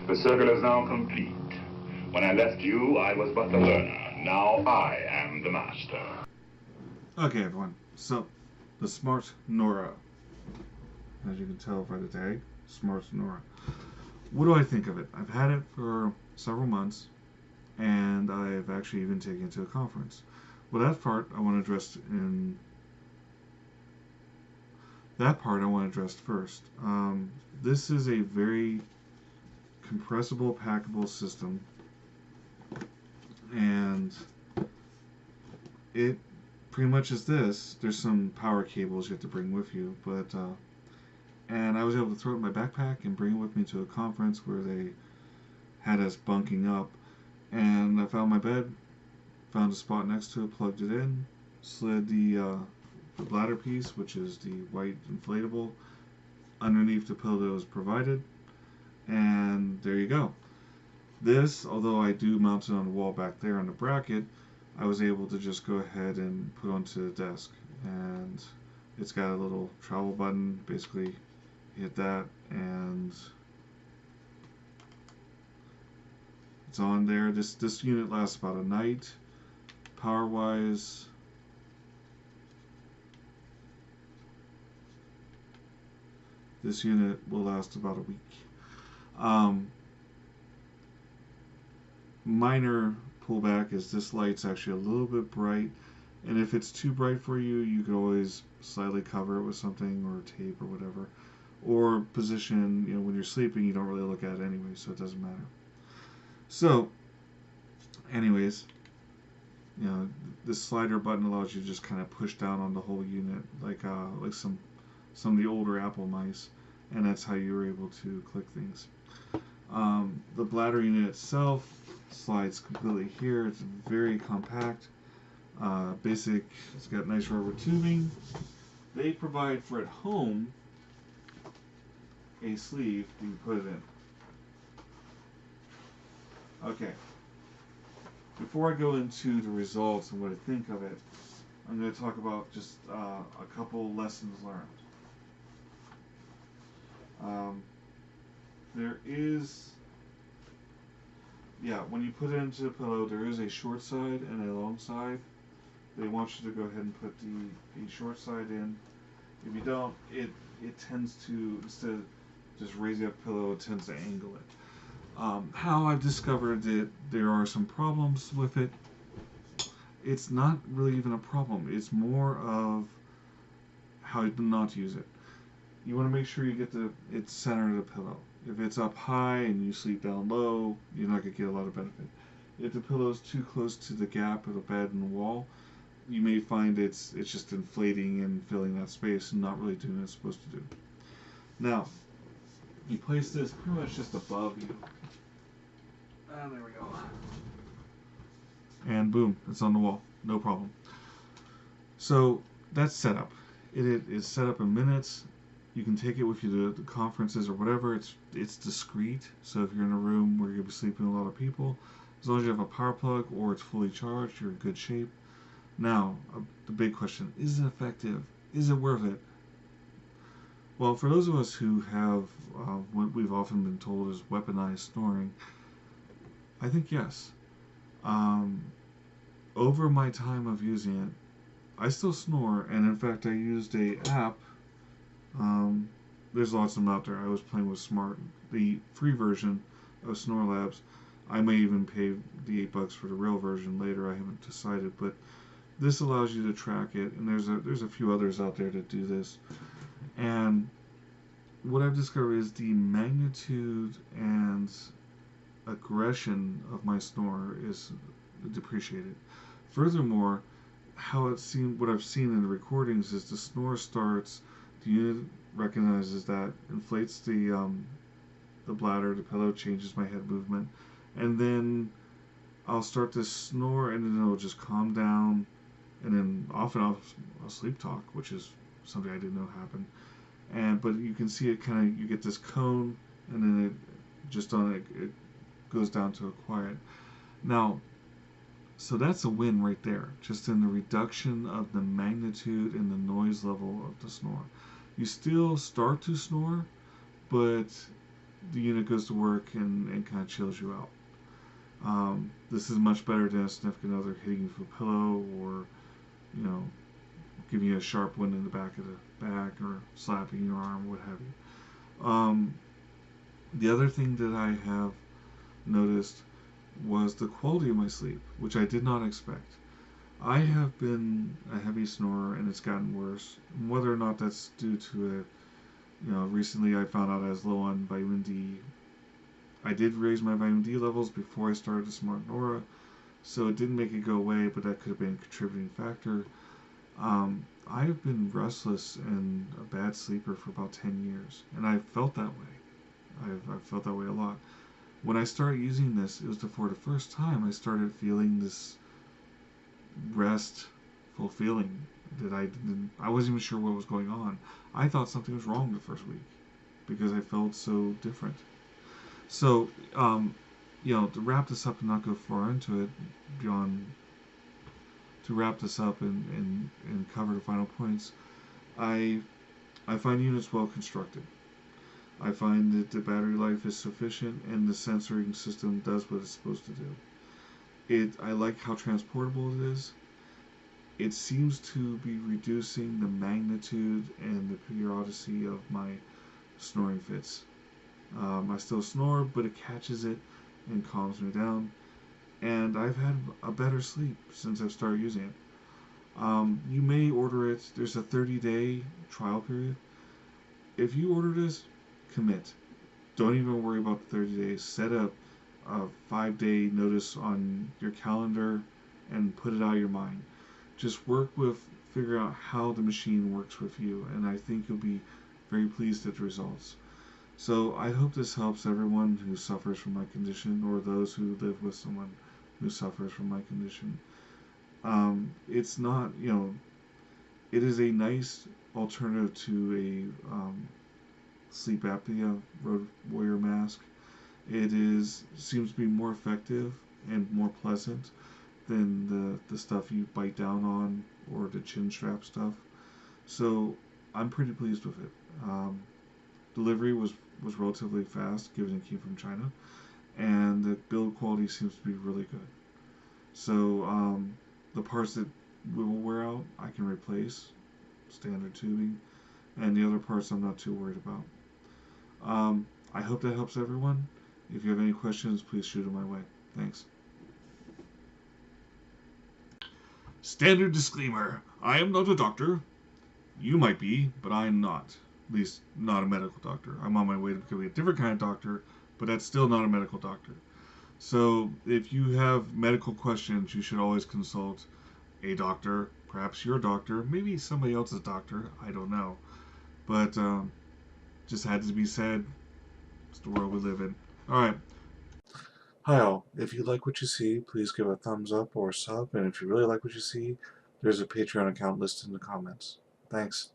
The circle is now complete. When I left you, I was but the learner. Now I am the master. Okay, everyone. So, the Smart Nora. As you can tell by the tag, Smart Nora. What do I think of it? I've had it for several months, and I've actually even taken it to a conference. Well, that part I want to address first. This is a very compressible, packable system, and it pretty much is this. There's some power cables you have to bring with you, but and I was able to throw it in my backpack and bring it with me to a conference where they had us bunking up, and I found my bed, found a spot next to it, plugged it in, slid the bladder piece, which is the white inflatable, underneath the pillow that was provided, and there you go. This, although I do mount it on the wall back there on the bracket, I was able to just go ahead and put onto the desk, and it's got a little travel button. Basically hit that and it's on there. This unit lasts about a night. Power wise, this unit will last about a week. Minor pullback is this light's actually a little bit bright, and if it's too bright for you, you can always slightly cover it with something or tape or whatever, or position, when you're sleeping you don't really look at it anyway, so it doesn't matter. So anyways, this slider button allows you to just kind of push down on the whole unit like some of the older Apple mice, and that's how you were able to click things. The bladder unit itself slides completely here. It's very compact. Basic. It's got nice rubber tubing. They provide for at home a sleeve you can put it in. Okay. Before I go into the results and what I think of it, I'm going to talk about just a couple lessons learned. There is, when you put it into the pillow, there is a short side and a long side. They want you to go ahead and put the short side in. If you don't, it tends to, instead of just raising up the pillow, it tends to angle it. How I've discovered that there are some problems with it, it's not really even a problem. It's more of how not to use it. You want to make sure you get it's center of the pillow. If it's up high and you sleep down low, you're not going to get a lot of benefit. If the pillow is too close to the gap of the bed and the wall, you may find it's just inflating and filling that space and not really doing what it's supposed to do. Now, you place this pretty much just above you. And there we go. And boom, it's on the wall. No problem. So that's set up. It is set up in minutes. You can take it with you to conferences or whatever. It's discreet. So if you're in a room where you're going to be sleeping with a lot of people, as long as you have a power plug or it's fully charged, you're in good shape. Now, the big question, is it effective? Is it worth it? Well, for those of us who have what we've often been told is weaponized snoring, I think yes. Over my time of using it, I still snore, and in fact I used a app. There's lots of them out there. I was playing with Smart, the free version of Snore Labs. I may even pay the $8 for the real version later. I haven't decided, but this allows you to track it, and there's a few others out there that do this. And what I've discovered is the magnitude and aggression of my snore is depreciated. Furthermore, what I've seen in the recordings is the snore starts. The unit recognizes that, inflates the bladder, the pillow, changes my head movement, and then I'll start to snore, and then it'll just calm down, and then often I'll sleep talk, which is something I didn't know happened. But you can see it you get this cone, and then it goes down to a quiet. Now, so that's a win right there, just in the reduction of the magnitude and the noise level of the snore. You still start to snore, but the unit goes to work and kind of chills you out. This is much better than a significant other hitting you with a pillow or, you know, giving you a sharp one in the back of the back or slapping your arm, what have you. The other thing that I have noticed was the quality of my sleep, which I did not expect. I have been a heavy snorer and it's gotten worse. Whether or not that's due to recently I found out I was low on vitamin D. I did raise my vitamin D levels before I started the smart Nora, so it didn't make it go away, but that could have been a contributing factor. I have been restless and a bad sleeper for about 10 years, and I've felt that way. I've felt that way a lot. When I started using this, it was for the first time I started feeling this restful feeling that I wasn't even sure what was going on. I thought something was wrong the first week because I felt so different. So, to wrap this up and not go far into it, beyond to wrap this up and cover the final points, I find units well constructed. I find that the battery life is sufficient and the sensoring system does what it's supposed to do. I like how transportable it is. It seems to be reducing the magnitude and the periodicity of my snoring fits. I still snore, but it catches it and calms me down. And I've had a better sleep since I've started using it. You may order it. There's a 30-day trial period. If you order this, commit. Don't even worry about the 30 days. Set up a 5-day notice on your calendar and put it out of your mind. Just figure out how the machine works with you, and I think you'll be very pleased at the results. So I hope this helps everyone who suffers from my condition or those who live with someone who suffers from my condition. It's not, it is a nice alternative to a sleep apnea road warrior mask. Seems to be more effective and more pleasant than the stuff you bite down on or the chin strap stuff. So I'm pretty pleased with it. Delivery was relatively fast, given it came from China, and the build quality seems to be really good. So the parts that will wear out, I can replace, standard tubing, and the other parts I'm not too worried about. I hope that helps everyone. If you have any questions, please shoot them my way. Thanks. Standard disclaimer. I am not a doctor. You might be, but I'm not. At least, not a medical doctor. I'm on my way to becoming a different kind of doctor, but that's still not a medical doctor. So, if you have medical questions, you should always consult a doctor, perhaps your doctor, maybe somebody else's doctor, I don't know. But, just had to be said. It's the world we live in. Alright. Hi all. If you like what you see, please give a thumbs up or a sub, and if you really like what you see, there's a Patreon account listed in the comments. Thanks.